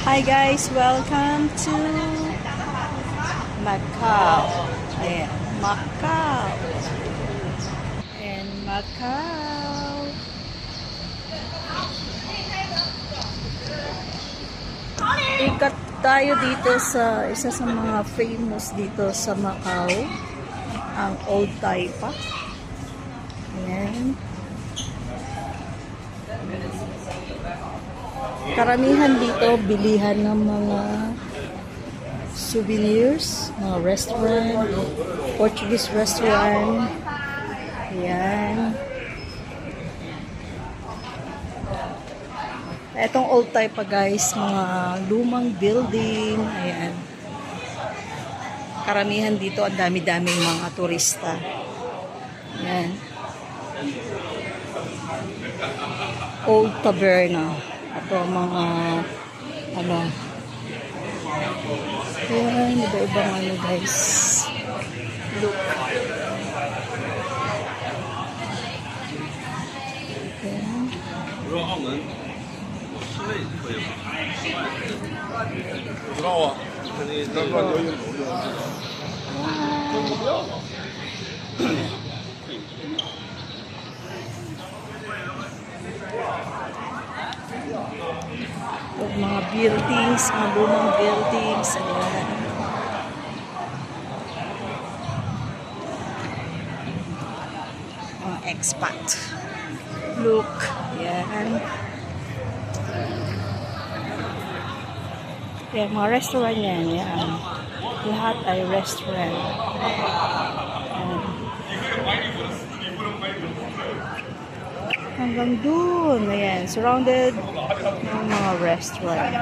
Hi guys, welcome to Macau. Ayan, Macau. And Macau. Ikat tayo dito sa isa sa mga famous dito sa Macau, ang Old Taipa. Ayan. Karamihan dito bilihan ng mga souvenirs, mga restaurant, Portuguese restaurant. Ayan. Itong Old Taipa guys, mga lumang building. Ayan. Karamihan dito, ang dami-daming mga turista. Ayan. Old Taberna. Ito mga ano. Ayan, iba-ibang ano guys. Look. Ayan. Mga buildings, mga lumang buildings. Ayan. Mga expat. Look. Ayan. Ayan, mga restaurant yan. Ayan. Lahat ay restaurant. Ayan. Hanggang dun. Ayan. Surrounded ng mga restaurant.